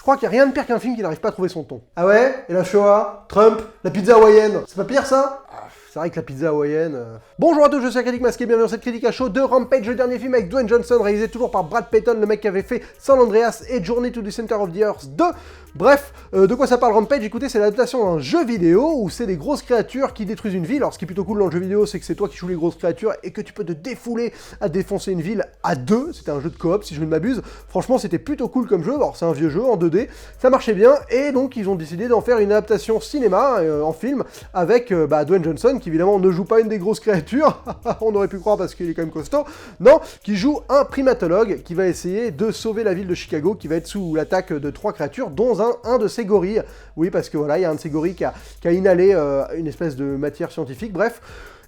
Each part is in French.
Je crois qu'il n'y a rien de pire qu'un film qui n'arrive pas à trouver son ton. Ah ouais? Et la Shoah? Trump? La pizza hawaïenne? C'est pas pire ça? C'est vrai que la pizza hawaïenne... Bonjour à tous, je suis Critique Masqué, bienvenue dans cette critique à chaud de Rampage, le dernier film avec Dwayne Johnson, réalisé toujours par Brad Peyton, le mec qui avait fait San Andreas et Journey to the Center of the Earth 2. Bref, de quoi ça parle Rampage? Écoutez, c'est l'adaptation d'un jeu vidéo où c'est des grosses créatures qui détruisent une ville. Alors ce qui est plutôt cool dans le jeu vidéo, c'est que c'est toi qui joues les grosses créatures et que tu peux te défouler à défoncer une ville à deux. C'était un jeu de coop, si je ne m'abuse. Franchement, c'était plutôt cool comme jeu. Alors c'est un vieux jeu en 2D, ça marchait bien, et donc ils ont décidé d'en faire une adaptation cinéma, en film, avec Dwayne Johnson, qui évidemment ne joue pas une des grosses créatures, on aurait pu croire parce qu'il est quand même costaud, non, qui joue un primatologue qui va essayer de sauver la ville de Chicago, qui va être sous l'attaque de 3 créatures, dont un de ces gorilles. Oui, parce que voilà, il y a un de ces gorilles qui a inhalé une espèce de matière scientifique, bref,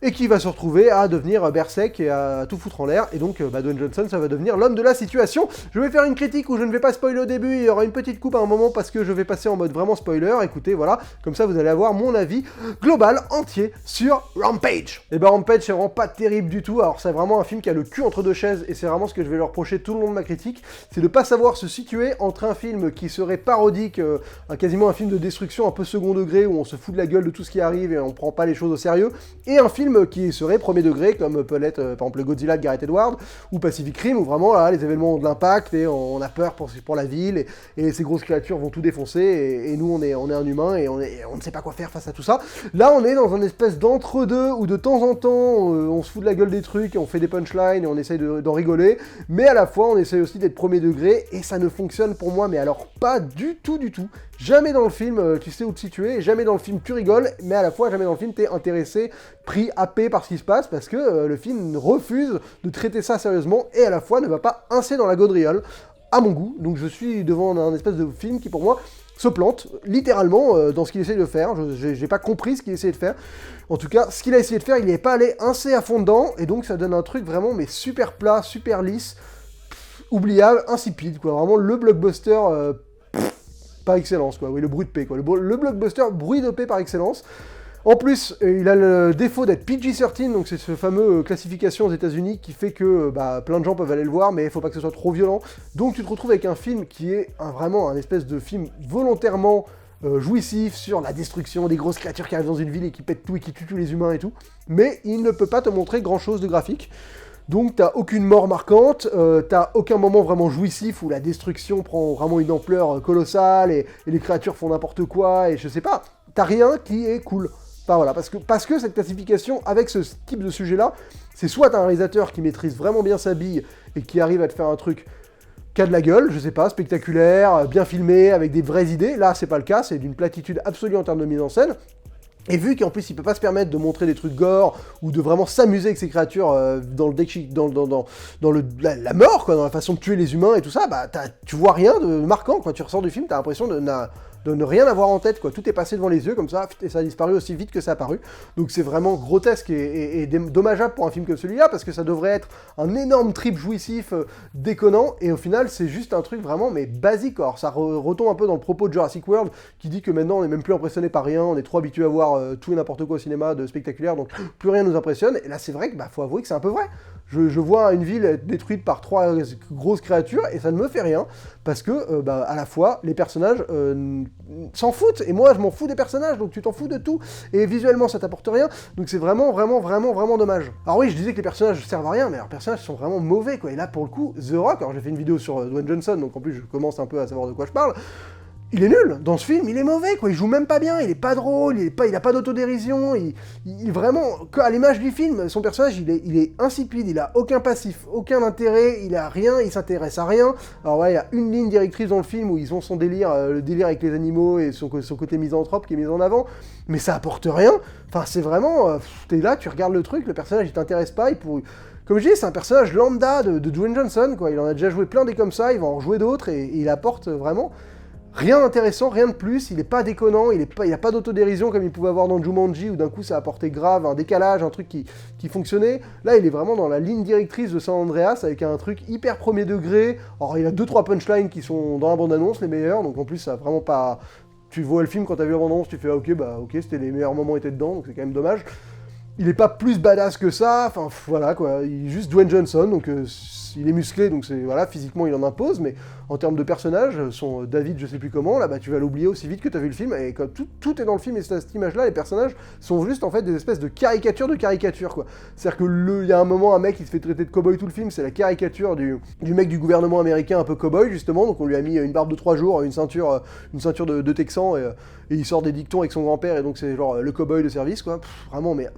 et qui va se retrouver à devenir berserk et à tout foutre en l'air, et donc Dwayne Johnson, ça va devenir l'homme de la situation. Je vais faire une critique où je ne vais pas spoiler au début, il y aura une petite coupe à un moment parce que je vais passer en mode vraiment spoiler, écoutez, voilà, comme ça vous allez avoir mon avis global, entier, sur Rampage. Et Rampage, c'est vraiment pas terrible du tout, alors c'est vraiment un film qui a le cul entre deux chaises, et c'est vraiment ce que je vais leur reprocher tout le long de ma critique, c'est de pas savoir se situer entre un film qui serait parodique, quasiment un film de destruction un peu second degré, où on se fout de la gueule de tout ce qui arrive et on prend pas les choses au sérieux, et un film qui serait premier degré, comme peut l'être par exemple le Godzilla de Gareth Edwards, ou Pacific Rim, où vraiment là, les événements ont de l'impact, et on a peur pour la ville, et ces grosses créatures vont tout défoncer, et nous on est un humain, et on ne sait pas quoi faire face à tout ça. Là on est dans une espèce d'entre-deux, où de temps en temps on se fout de la gueule des trucs, et on fait des punchlines, et on essaye d'en rigoler, mais à la fois on essaye aussi d'être premier degré, et ça ne fonctionne pour moi, mais alors pas du tout. Jamais dans le film tu sais où te situer, jamais dans le film tu rigoles, mais à la fois jamais dans le film t'es intéressé, pris, happé par ce qui se passe, parce que le film refuse de traiter ça sérieusement, et à la fois ne va pas incer dans la gaudriole, à mon goût. Donc je suis devant un espèce de film qui pour moi se plante, littéralement, dans ce qu'il essaie de faire. J'ai pas compris ce qu'il essayait de faire. En tout cas, ce qu'il a essayé de faire, il n'y est pas allé incer à fond dedans, et donc ça donne un truc vraiment mais super plat, super lisse, oubliable, insipide, quoi. Vraiment le blockbuster... par excellence, quoi. Oui, le bruit de paix, quoi. Le blockbuster bruit de paix par excellence. En plus, il a le défaut d'être PG-13, donc c'est ce fameux classification aux États-Unis qui fait que plein de gens peuvent aller le voir, mais il faut pas que ce soit trop violent. Donc tu te retrouves avec un film qui est vraiment un espèce de film volontairement jouissif sur la destruction des grosses créatures qui arrivent dans une ville et qui pètent tout et qui tuent tous les humains et tout. Mais il ne peut pas te montrer grand-chose de graphique. Donc t'as aucune mort marquante, t'as aucun moment vraiment jouissif où la destruction prend vraiment une ampleur colossale et les créatures font n'importe quoi, et je sais pas, t'as rien qui est cool. Enfin voilà, parce que cette classification, avec ce type de sujet-là, c'est soit t'as un réalisateur qui maîtrise vraiment bien sa bille et qui arrive à te faire un truc qui a de la gueule, je sais pas, spectaculaire, bien filmé, avec des vraies idées, là c'est pas le cas, c'est d'une platitude absolue en termes de mise en scène. Et vu qu'en plus il peut pas se permettre de montrer des trucs gore ou de vraiment s'amuser avec ces créatures dans la mort, quoi, dans la façon de tuer les humains et tout ça, tu vois rien de marquant, quoi. Tu ressors du film, t'as l'impression de ne rien avoir en tête, quoi. Tout est passé devant les yeux comme ça, et ça a disparu aussi vite que ça a apparu. Donc c'est vraiment grotesque et dommageable pour un film comme celui-là, parce que ça devrait être un énorme trip jouissif, déconnant, et au final c'est juste un truc vraiment mais basique. Alors ça retombe un peu dans le propos de Jurassic World, qui dit que maintenant on est même plus impressionné par rien, on est trop habitué à voir tout et n'importe quoi au cinéma de spectaculaire, donc plus rien nous impressionne. Et là c'est vrai que faut avouer que c'est un peu vrai. Je vois une ville être détruite par 3 grosses créatures et ça ne me fait rien, parce que à la fois les personnages s'en foutent, et moi je m'en fous des personnages, donc tu t'en fous de tout, et visuellement ça t'apporte rien, donc c'est vraiment dommage. Alors oui, je disais que les personnages servent à rien, mais leurs personnages sont vraiment mauvais, quoi. Et là pour le coup, The Rock, alors j'ai fait une vidéo sur Dwayne Johnson, donc en plus je commence un peu à savoir de quoi je parle. Il est nul, dans ce film, il est mauvais, quoi, il joue même pas bien, il est pas drôle, il a pas d'autodérision, il vraiment, à l'image du film, son personnage, il est insipide, il a aucun passif, aucun intérêt, il a rien, il s'intéresse à rien. Alors ouais, il y a une ligne directrice dans le film où ils ont son délire, le délire avec les animaux et son côté misanthrope qui est mis en avant, mais ça apporte rien. Enfin, c'est vraiment, t'es là, tu regardes le truc, le personnage, il t'intéresse pas, comme je dis, c'est un personnage lambda de Dwayne Johnson, quoi. Il en a déjà joué plein des comme ça, il va en jouer d'autres, et il apporte vraiment... rien d'intéressant, rien de plus, il est pas déconnant, il a pas d'autodérision comme il pouvait avoir dans Jumanji, où d'un coup ça apportait grave, un décalage, un truc qui fonctionnait. Là, il est vraiment dans la ligne directrice de San Andreas, avec un truc hyper premier degré. Alors, il a 2-3 punchlines qui sont dans la bande-annonce, les meilleurs, donc en plus, ça a vraiment pas... Tu vois le film, quand t'as vu la bande-annonce, tu fais ok, c'était les meilleurs moments étaient dedans, donc c'est quand même dommage. Il est pas plus badass que ça, enfin voilà quoi, il est juste Dwayne Johnson, donc il est musclé, donc voilà, physiquement il en impose, mais en termes de personnages, son David je sais plus comment, là bah tu vas l'oublier aussi vite que t'as vu le film, et comme tout est dans le film, et cette image-là, les personnages sont juste en fait des espèces de caricatures quoi. C'est-à-dire que il y a un moment, un mec qui se fait traiter de cow-boy tout le film, c'est la caricature du mec du gouvernement américain un peu cow-boy justement, donc on lui a mis une barbe de 3 jours, une ceinture de Texan, et il sort des dictons avec son grand-père, et donc c'est genre le cow-boy de service quoi, vraiment mais...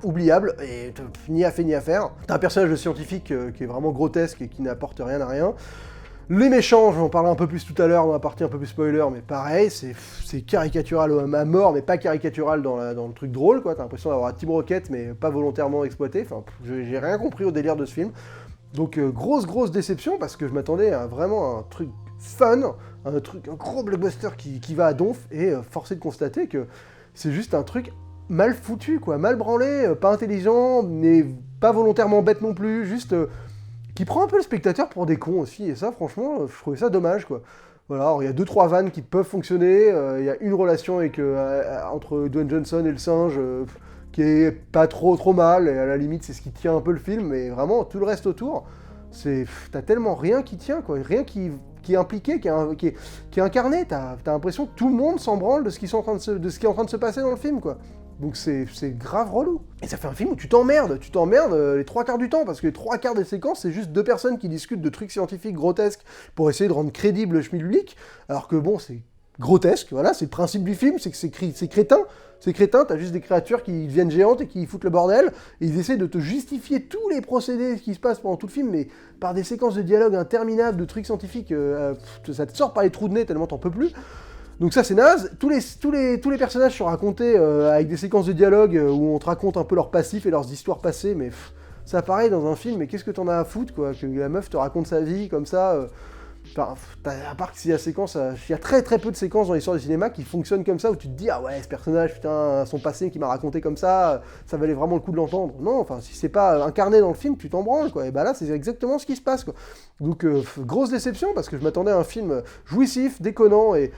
oubliable, et ni à fait ni à faire. T'as un personnage de scientifique qui est vraiment grotesque et qui n'apporte rien à rien. Les méchants, j'en parlais un peu plus tout à l'heure dans la partie un peu plus spoiler, mais pareil, c'est caricatural à mort, mais pas caricatural dans le truc drôle, quoi. T'as l'impression d'avoir un Team Rocket, mais pas volontairement exploité. Enfin, j'ai rien compris au délire de ce film. Donc grosse déception, parce que je m'attendais à vraiment un truc fun, un gros blockbuster qui va à donf, et forcé de constater que c'est juste un truc mal foutu, quoi, mal branlé, pas intelligent, mais pas volontairement bête non plus, juste qui prend un peu le spectateur pour des cons aussi, et ça, franchement, je trouvais ça dommage, quoi. Voilà, alors il y a 2-3 vannes qui peuvent fonctionner, il y a une relation entre Dwayne Johnson et le singe qui est pas trop mal, et à la limite, c'est ce qui tient un peu le film, mais vraiment, tout le reste autour, t'as tellement rien qui tient, quoi, rien qui est impliqué, qui est incarné, t'as l'impression que tout le monde s'en branle de ce qui est en train de se passer dans le film, quoi. Donc c'est grave relou. Et ça fait un film où tu t'emmerdes les 3 quarts du temps, parce que les 3 quarts des séquences, c'est juste 2 personnes qui discutent de trucs scientifiques grotesques pour essayer de rendre crédible le schmilblick, alors que bon, c'est grotesque, voilà, c'est le principe du film, c'est que c'est crétin, t'as juste des créatures qui deviennent géantes et qui foutent le bordel, et ils essaient de te justifier tous les procédés qui se passent pendant tout le film, mais par des séquences de dialogue interminables, de trucs scientifiques, ça te sort par les trous de nez tellement t'en peux plus. Donc ça c'est naze, tous les personnages sont racontés avec des séquences de dialogue où on te raconte un peu leur passif et leurs histoires passées, mais ça apparaît dans un film, mais qu'est-ce que t'en as à foutre, quoi, que la meuf te raconte sa vie comme ça, enfin, à part qu'il y a très peu de séquences dans l'histoire du cinéma qui fonctionnent comme ça, où tu te dis, ah ouais, ce personnage, putain, son passé qui m'a raconté comme ça valait vraiment le coup de l'entendre. Non, enfin, si c'est pas incarné dans le film, tu t'en branles, quoi. Et bah là, c'est exactement ce qui se passe, quoi. Donc, grosse déception, parce que je m'attendais à un film jouissif, déconnant et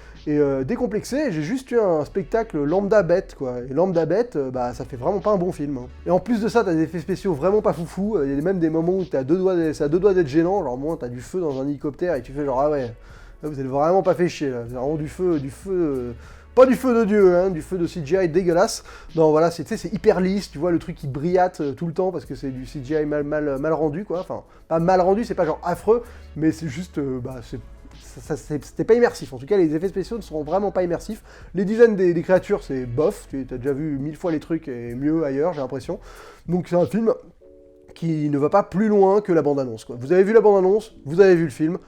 décomplexé, et j'ai juste eu un spectacle lambda bête, quoi. Et lambda bête, bah, ça fait vraiment pas un bon film, hein. Et en plus de ça, t'as des effets spéciaux vraiment pas foufou, il y a même des moments où c'est à deux doigts d'être gênant, genre, moi, t'as du feu dans un hélicoptère, et tu fais genre, ah ouais, là, vous êtes vraiment pas fait chier, là, c'est vraiment du feu, pas du feu de Dieu, hein, du feu de CGI dégueulasse. Non, voilà, c'est hyper lisse, tu vois, le truc qui brillate tout le temps parce que c'est du CGI mal rendu, quoi. Enfin, pas mal rendu, c'est pas genre affreux, mais c'est juste, c'était pas immersif. En tout cas, les effets spéciaux ne seront vraiment pas immersifs. Les designs des créatures, c'est bof, tu as déjà vu 1000 fois les trucs et mieux ailleurs, j'ai l'impression. Donc c'est un film qui ne va pas plus loin que la bande-annonce, quoi. Vous avez vu la bande-annonce, vous avez vu le film.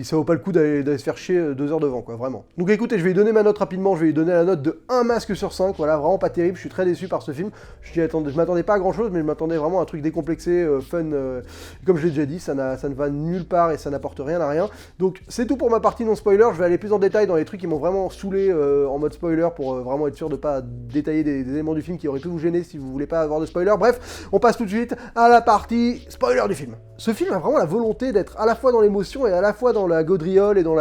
Ça vaut pas le coup d'aller se faire chier 2 heures devant, quoi, vraiment. Donc écoutez, je vais lui donner ma note rapidement, je vais lui donner la note de 1 masque sur 5, voilà, vraiment pas terrible, je suis très déçu par ce film. Je m'attendais pas à grand chose, mais je m'attendais vraiment à un truc décomplexé, fun, comme je l'ai déjà dit, ça ne va nulle part et ça n'apporte rien à rien. Donc c'est tout pour ma partie non spoiler, je vais aller plus en détail dans les trucs qui m'ont vraiment saoulé en mode spoiler pour vraiment être sûr de pas détailler des éléments du film qui auraient pu vous gêner si vous voulez pas avoir de spoiler. Bref, on passe tout de suite à la partie spoiler du film. Ce film a vraiment la volonté d'être à la fois dans l'émotion et à la fois dans la gaudriole et dans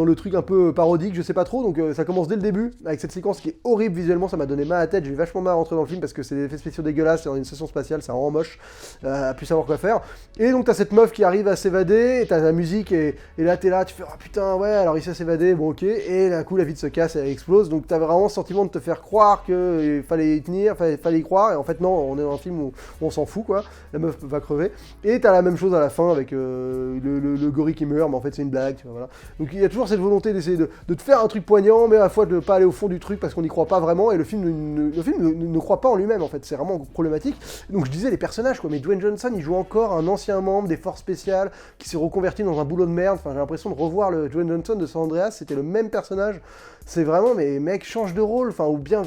le truc un peu parodique, je sais pas trop, donc ça commence dès le début, avec cette séquence qui est horrible visuellement, ça m'a donné mal à la tête, j'ai eu vachement mal à rentrer dans le film parce que c'est des effets spéciaux dégueulasses, c'est dans une station spatiale, ça rend moche, à plus savoir quoi faire. Et donc t'as cette meuf qui arrive à s'évader, et t'as la musique, et là t'es là, tu fais, oh putain, ouais, alors il s'est s'évader, bon ok, et d'un coup la vitre se casse et elle explose, donc t'as vraiment ce sentiment de te faire croire qu'il fallait y tenir, fallait y croire, et en fait non, on est dans un film où on s'en fout, quoi, la meuf va crever, et t'as la même chose à la fin avec le gorille qui meurt, mais en fait c'est une blague, tu vois, voilà. Donc il y a toujours cette volonté d'essayer de te faire un truc poignant, mais à la fois de ne pas aller au fond du truc parce qu'on n'y croit pas vraiment, et le film ne croit pas en lui-même, en fait, c'est vraiment problématique. Donc je disais les personnages, quoi, mais Dwayne Johnson, il joue encore un ancien membre des forces spéciales qui s'est reconverti dans un boulot de merde, enfin j'ai l'impression de revoir le Dwayne Johnson de San Andreas, c'était le même personnage, c'est vraiment, mais mec, change de rôle, enfin, ou bien,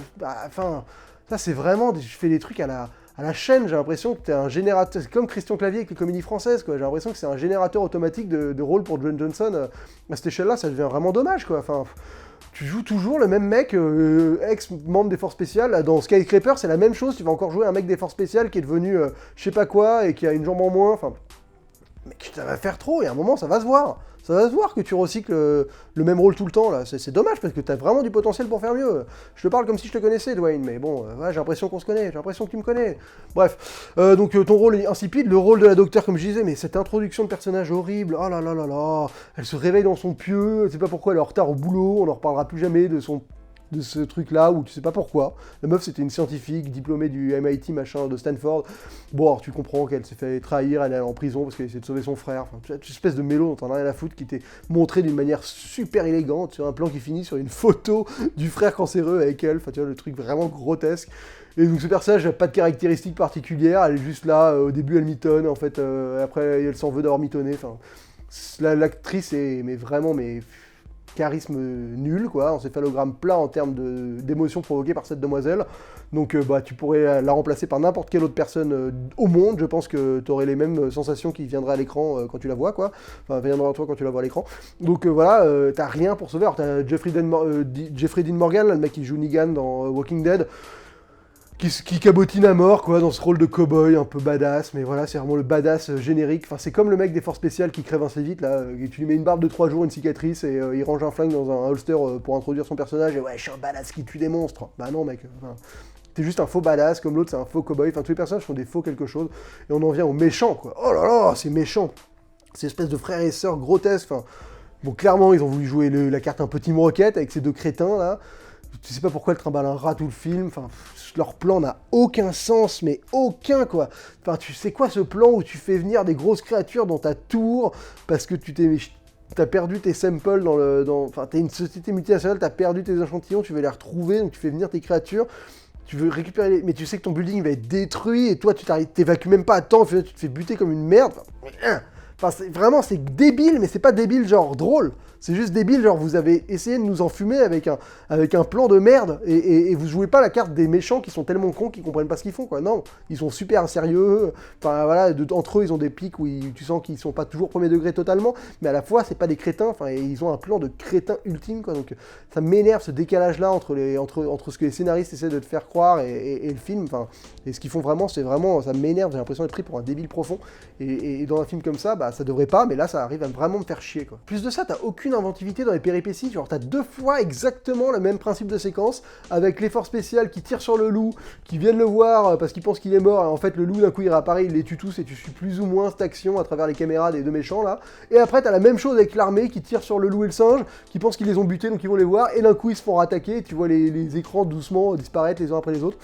enfin, ça c'est vraiment, je fais des trucs à la chaîne, j'ai l'impression que t'es un générateur, c'est comme Christian Clavier avec les comédies françaises, quoi. J'ai l'impression que c'est un générateur automatique de rôle pour Dwayne Johnson. À cette échelle-là, ça devient vraiment dommage, quoi. Enfin, tu joues toujours le même mec, ex-membre des forces spéciales. Dans Skyscraper, c'est la même chose, tu vas encore jouer un mec des forces spéciales qui est devenu je sais pas quoi et qui a une jambe en moins, enfin... mec, ça va faire trop, et à un moment, ça va se voir. Ça va se voir que tu recycles le même rôle tout le temps, là. C'est dommage, parce que t'as vraiment du potentiel pour faire mieux. Je te parle comme si je te connaissais, Dwayne, mais bon, ouais, j'ai l'impression qu'on se connaît, j'ai l'impression que tu me connais. Bref, donc ton rôle est insipide, le rôle de la docteure, comme je disais, mais cette introduction de personnage horrible, oh là là là là, elle se réveille dans son pieu, je sais pas pourquoi elle est en retard au boulot, on n'en reparlera plus jamais de ce truc-là, où tu sais pas pourquoi. La meuf, c'était une scientifique, diplômée du MIT, machin, de Stanford. Bon, alors tu comprends qu'elle s'est fait trahir, elle est en prison parce qu'elle essaie de sauver son frère. Enfin, cette espèce de mélo dont t'en as rien à foutre, qui était montré d'une manière super élégante, sur un plan qui finit sur une photo du frère cancéreux avec elle. Enfin, tu vois, le truc vraiment grotesque. Et donc ce personnage n'a pas de caractéristiques particulières, elle est juste là, au début elle mitonne, en fait, après elle s'en veut d'avoir mitonné. Enfin, l'actrice est vraiment charisme nul, quoi, encéphalogramme plat en termes d'émotions provoquées par cette demoiselle. Donc bah, tu pourrais la remplacer par n'importe quelle autre personne au monde, je pense que tu aurais les mêmes sensations qui viendraient à l'écran quand tu la vois, quoi. Enfin, viendra à toi quand tu la vois à l'écran. Donc voilà, t'as rien pour sauver. Alors t'as Jeffrey Dean Morgan, là, le mec qui joue Negan dans Walking Dead, qui cabotine à mort, quoi, dans ce rôle de cow-boy un peu badass, mais voilà, c'est vraiment le badass générique. Enfin, c'est comme le mec des forces spéciales qui crève assez vite, là, tu lui mets une barbe de 3 jours, une cicatrice, et il range un flingue dans un holster pour introduire son personnage, et ouais, je suis un badass qui tue des monstres. Bah non, mec, t'es juste un faux badass, comme l'autre, c'est un faux cow-boy. Enfin, tous les personnages font des faux quelque chose, et on en vient aux méchants, quoi. Oh là là, c'est méchant. Ces espèces de frères et sœurs grotesques, enfin... Bon, clairement, ils ont voulu jouer la carte un peu Team Rocket avec ces deux crétins, là. Tu sais pas pourquoi elle trimballe un rat tout le film, enfin, leur plan n'a aucun sens, mais aucun, quoi. Enfin, tu sais quoi ce plan où tu fais venir des grosses créatures dans ta tour, parce que t'as perdu tes samples enfin, t'es une société multinationale, t'as perdu tes échantillons, tu veux les retrouver, donc tu fais venir tes créatures, tu veux récupérer mais tu sais que ton building va être détruit, et toi, tu t'évacues même pas à temps, tu te fais buter comme une merde, enfin, vraiment, c'est débile, mais c'est pas débile genre drôle. C'est juste débile, genre vous avez essayé de nous enfumer avec un plan de merde, et vous jouez pas la carte des méchants qui sont tellement cons qu'ils comprennent pas ce qu'ils font, quoi. Non, ils sont super sérieux, enfin voilà, entre eux ils ont des pics où tu sens qu'ils sont pas toujours premier degré totalement, mais à la fois c'est pas des crétins, enfin ils ont un plan de crétin ultime, quoi. Donc ça m'énerve ce décalage-là entre ce que les scénaristes essaient de te faire croire et le film, enfin, et ce qu'ils font vraiment, ça m'énerve, j'ai l'impression d'être pris pour un débile profond, et dans un film comme ça, bah ça devrait pas, mais là ça arrive à vraiment me faire chier, quoi. Plus de ça, t'as aucune inventivité dans les péripéties, genre t'as 2 fois exactement le même principe de séquence, avec les forces spéciales qui tirent sur le loup, qui viennent le voir parce qu'ils pensent qu'il est mort, et en fait le loup d'un coup il réapparaît, il les tue tous, et tu suis plus ou moins cette action à travers les caméras des deux méchants là, et après t'as la même chose avec l'armée qui tire sur le loup et le singe, qui pensent qu'ils les ont butés donc ils vont les voir, et d'un coup ils se font rattaquer, et tu vois les écrans doucement disparaître les uns après les autres.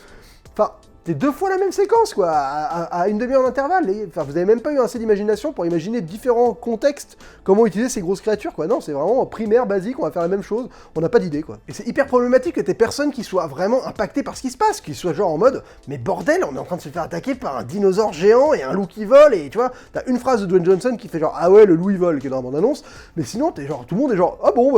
Enfin, c'est 2 fois la même séquence, quoi, à une demi-heure d'intervalle. Enfin, vous avez même pas eu assez d'imagination pour imaginer différents contextes, comment utiliser ces grosses créatures, quoi. Non, c'est vraiment primaire, basique, on va faire la même chose, on n'a pas d'idée, quoi. Et c'est hyper problématique que t'aies personne qui soit vraiment impacté par ce qui se passe, qui soit genre en mode, mais bordel, on est en train de se faire attaquer par un dinosaure géant et un loup qui vole, et tu vois, t'as une phrase de Dwayne Johnson qui fait genre, ah ouais, le loup il vole, qui est dans la bande-annonce, mais sinon, t'es genre, tout le monde est genre, ah bon,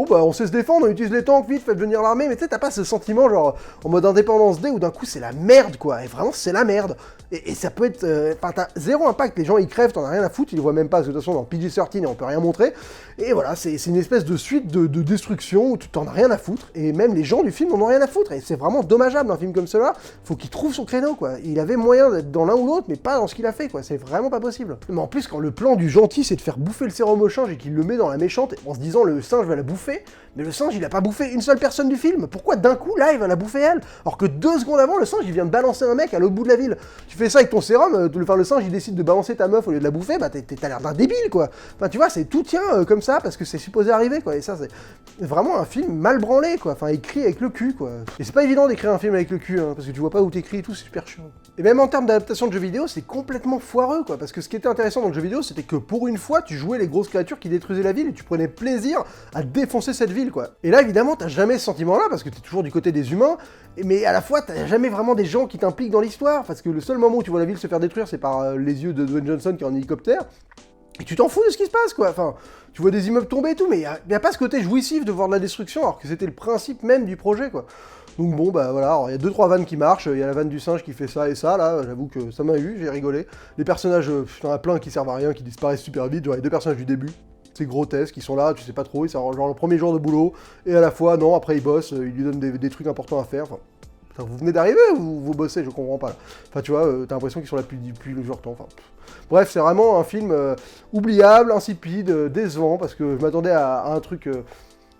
bah, on sait se défendre, on utilise les tanks, vite, faites venir l'armée, mais tu sais, t'as pas ce sentiment, genre, en mode Indépendance Day, où d'un coup, c'est la merde, quoi, et vraiment, c'est la merde. Et ça peut être... Enfin, t'as zéro impact, les gens ils crèvent, t'en as rien à foutre, ils les voient même pas, parce que de toute façon dans PG-13 et on peut rien montrer. Et voilà, c'est une espèce de suite de destruction où tu t'en as rien à foutre, et même les gens du film en ont rien à foutre, et c'est vraiment dommageable d'un film comme cela, faut qu'il trouve son créneau, quoi. Il avait moyen d'être dans l'un ou l'autre, mais pas dans ce qu'il a fait, quoi, c'est vraiment pas possible. Mais en plus, quand le plan du gentil c'est de faire bouffer le sérum au change et qu'il le met dans la méchante, en se disant le singe va la bouffer, mais le singe il a pas bouffé une seule personne du film, pourquoi d'un coup là il va la bouffer elle? Alors que 2 secondes avant, le singe il vient de balancer un mec à l'autre bout de la ville. Tu fais ça avec ton sérum, le singe il décide de balancer ta meuf au lieu de la bouffer, bah t'as l'air d'un débile, quoi. Enfin tu vois, c'est tout tient comme ça parce que c'est supposé arriver, quoi. Et ça c'est vraiment un film mal branlé, quoi. Enfin écrit avec le cul, quoi. Et c'est pas évident d'écrire un film avec le cul, hein, parce que tu vois pas où t'écris et tout, c'est super chiant. Et même en termes d'adaptation de jeux vidéo, c'est complètement foireux, quoi. Parce que ce qui était intéressant dans le jeu vidéo, c'était que pour une fois, tu jouais les grosses créatures qui détruisaient la ville et tu prenais plaisir à défoncer cette ville, quoi. Et là, évidemment, t'as jamais ce sentiment-là parce que t'es toujours du côté des humains, mais à la fois, t'as jamais vraiment des gens qui t'impliquent dans l'histoire, parce que le seul moment où tu vois la ville se faire détruire, c'est par les yeux de Dwayne Johnson qui est en hélicoptère. Et tu t'en fous de ce qui se passe, quoi. Enfin, tu vois des immeubles tomber et tout, mais y a pas ce côté jouissif de voir de la destruction, alors que c'était le principe même du projet, quoi. Donc bon, bah voilà, il y a 2-3 vannes qui marchent, il y a la vanne du singe qui fait ça et ça, là, j'avoue que ça m'a eu, j'ai rigolé. Les personnages, t'en as plein qui servent à rien, qui disparaissent super vite, genre les 2 personnages du début, c'est grotesque, ils sont là, tu sais pas trop, ils sont genre le premier jour de boulot, et à la fois, non, après ils bossent, ils lui donnent des trucs importants à faire, enfin... Putain, vous venez d'arriver ou vous bossez, je comprends pas. Là. Enfin, tu vois, t'as l'impression qu'ils sont là depuis plusieurs temps. Enfin, bref, c'est vraiment un film oubliable, insipide, décevant, parce que je m'attendais à un truc...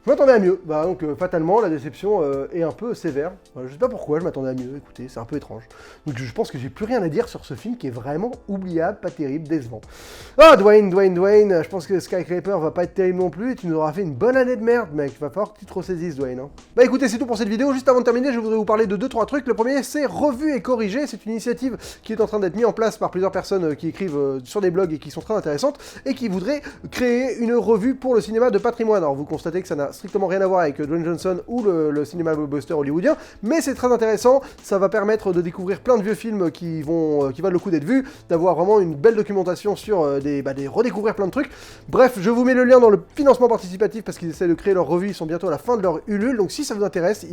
Je m'attendais à mieux, bah, donc fatalement la déception est un peu sévère. Je sais pas pourquoi, je m'attendais à mieux, écoutez, c'est un peu étrange. Donc je pense que j'ai plus rien à dire sur ce film qui est vraiment oubliable, pas terrible, décevant. Ah Dwayne, je pense que Skyscraper va pas être terrible non plus et tu nous auras fait une bonne année de merde mec, va falloir que tu te ressaisisses Dwayne. Hein. Bah écoutez, c'est tout pour cette vidéo, juste avant de terminer je voudrais vous parler de 2-3 trucs. Le premier c'est Revu et Corrigé, c'est une initiative qui est en train d'être mise en place par plusieurs personnes qui écrivent sur des blogs et qui sont très intéressantes et qui voudraient créer une revue pour le cinéma de patrimoine. Alors vous constatez que ça n'a strictement rien à voir avec Dwayne Johnson ou le cinéma blockbuster hollywoodien, mais c'est très intéressant, ça va permettre de découvrir plein de vieux films qui valent le coup d'être vus, d'avoir vraiment une belle documentation sur redécouvrir plein de trucs. Bref, je vous mets le lien dans le financement participatif parce qu'ils essaient de créer leur revue, ils sont bientôt à la fin de leur Ulule, donc si ça vous intéresse,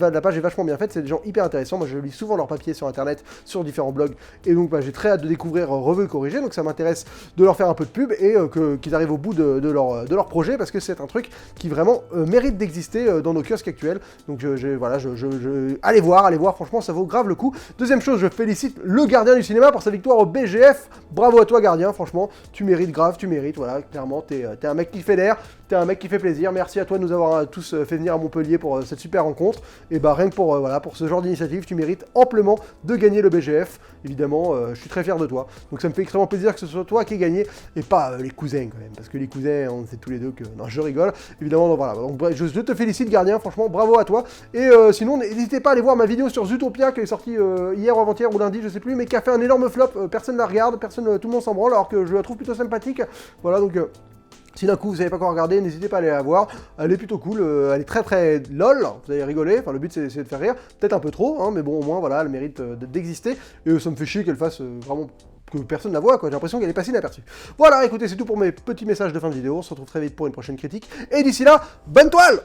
la page est vachement bien faite, c'est des gens hyper intéressants, moi je lis souvent leurs papiers sur internet, sur différents blogs, et donc j'ai très hâte de découvrir Revue et Corrigé, donc ça m'intéresse de leur faire un peu de pub et qu'ils arrivent au bout de leur projet parce que c'est un truc qui vraiment mérite d'exister dans nos kiosques actuels. Donc allez voir, franchement ça vaut grave le coup. Deuxième chose, je félicite le gardien du cinéma pour sa victoire au BGF. Bravo à toi gardien, franchement, tu mérites grave, voilà, clairement, t'es un mec qui fédère, t'es un mec qui fait plaisir. Merci à toi de nous avoir tous fait venir à Montpellier pour cette super rencontre. Et bah rien que pour ce genre d'initiative, tu mérites amplement de gagner le BGF. Évidemment, je suis très fier de toi. Donc ça me fait extrêmement plaisir que ce soit toi qui ait gagné et pas les cousins quand même. Parce que les cousins, on sait tous les deux que... Non, je rigole. Évidemment, donc, voilà. Donc, bref, je te félicite gardien, franchement, bravo à toi. Et sinon, n'hésitez pas à aller voir ma vidéo sur Zootopia qui est sortie hier ou avant-hier ou lundi, je sais plus, mais qui a fait un énorme flop. Personne la regarde, tout le monde s'en branle, alors que je la trouve plutôt sympathique. Voilà, donc... Si d'un coup vous savez pas quoi regarder, n'hésitez pas à aller la voir, elle est plutôt cool, elle est très très lol, vous allez rigoler, enfin le but c'est de faire rire, peut-être un peu trop, hein, mais bon au moins voilà, elle mérite d'exister, et ça me fait chier qu'elle fasse vraiment que personne la voit quoi, j'ai l'impression qu'elle est passée inaperçue. Voilà, écoutez, c'est tout pour mes petits messages de fin de vidéo, on se retrouve très vite pour une prochaine critique, et d'ici là, bonne toile!